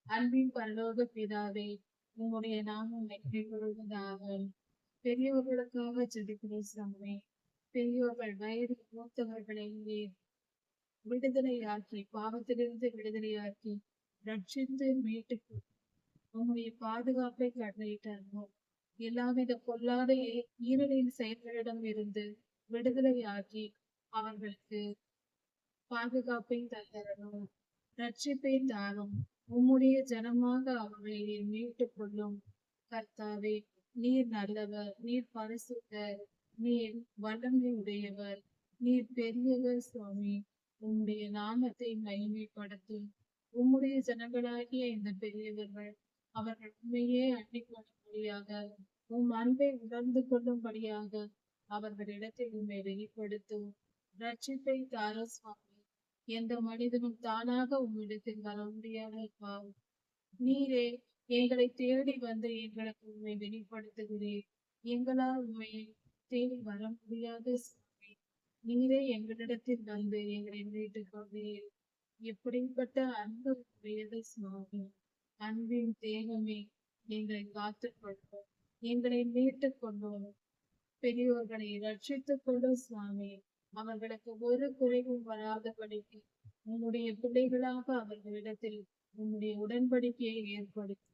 அன்பின் பரலோக பிதாவே, உம்முடைய நாமம் மகிமைப்படுவதாக. பெரியவர்களுக்காக ஜெபிக்கிறேன் சாமி. பெரியோர்கள் வயது மூத்தவர்களை நீர் விடுதலையாக்கி, பாவத்திலிருந்து விடுதலையாக்கி, ரட்சித்து மீட்டு உம்முடைய பாதுகாப்பை கட்டளையிட்டார்கள். எல்லாவித பொல்லாத ஈரலின் செயல்களிடம் இருந்து விடுதலையாக்கி அவர்களுக்கு பாதுகாப்பை தந்தரணும், ரட்சிப்பை தாரும். உம்முடைய ஜனமாக அவர்களை நீர் மீட்டுக் கொள்ளும். கர்த்தாவே, நீர் நல்லவர், நீர் பரிசுத்தர், நீர் வல்லமை உடையவர், நீர் பெரியவர் சுவாமி. உம்முடைய நாமத்தை மகிமைப்படுத்தும். உம்முடைய ஜனங்களாகிய இந்த பெரியவர்கள் அவர்கள் உண்மையே அண்டிக் கொள்ளும்படியாக, உம் அன்பை உணர்ந்து கொள்ளும்படியாக அவர்களிடத்தில் உண்மை வெளிப்படுத்தும். ரட்சிப்பை தார சுவாமி. எந்த மனிதனும் தானாக உம்மிடத்தில் வர முடியாதப்பா. நீரே எங்களை தேடி வந்து எங்களுக்கு உண்மை வெளிப்படுத்துகிறீர். எங்களால் உண்மை தேடி வர முடியாத சுவாமி. நீரே எங்களிடத்தில் வந்து எங்களை மீட்டுக் கொண்டீர். எப்படிப்பட்ட அன்பு உடையது சுவாமி. அன்பின் தேகமே, எங்களை காத்துக் கொள்வோம், எங்களை மீட்டுக் கொண்டோம். பெரியோர்களை ரட்சித்துக் கொண்டு சுவாமி. அவர்களுக்கு ஒரு குறைவும் வராதபடிக்கு உம்முடைய பிள்ளைகளாக அவர்களிடத்தில் உம்முடைய உடன்படிக்கையை ஏற்படுத்தி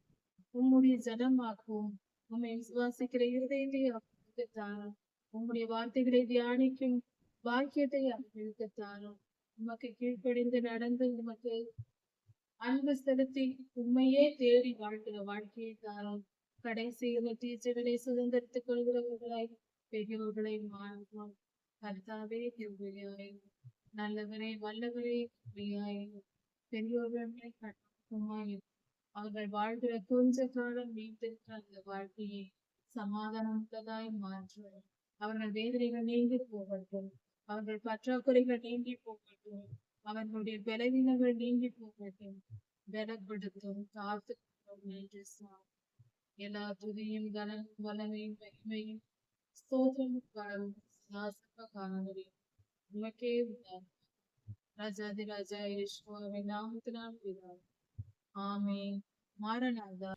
உம்முடைய ஜனமாக்கும். உம்மை விசுவாசிக்கிற இருதயத்தை அவர்களுக்கு தாரும். உம்முடைய வார்த்தைகளை தியானிக்கும் பாக்கியத்தை அவர்களுக்கு தாரும். உமக்கு கீழ்ப்படிந்து நடந்து உமக்கு அன்பு செலுத்தி உண்மையே தேடி வாழ்கிற வாழ்க்கையை தாரும். கடைசியில் டீச்சர்களை சுதந்திரத்துக் கொள்கிறவர்களாய் பெரியவர்களை மாறுவோம். கர்த்தாவே கிருபையாய், நல்லவரே வல்லவரே கிருபையாய், பெரியோர்களை கட்டுமாய் அவர்கள் வாழ்கிற கொஞ்ச காலம் மீட்டிருக்கிற அந்த வாழ்க்கையை சமாதானமுள்ளதாய் மாற்றும். அவர்கள் வேதனைகள் நீங்கி போகட்டும், அவர்கள் பற்றாக்குறைகள் நீங்கி போகட்டும், அவர்களுடைய பலவீனங்கள் நீங்கி போகட்டும். பலப்படுத்தும், காத்து நன்றி சுவாமி. எல்லா துதியும் கனமும் வல்லமையும் மகிமையும் ஸ்தோத்திரமும் பலவும் நாசப்ப காணவரையும் உமக்கே உண்டாகும். ராஜாதி ராஜா யேசுவின் நாமத்தினால் பிதாவே. ஆமென். மாரநாதா.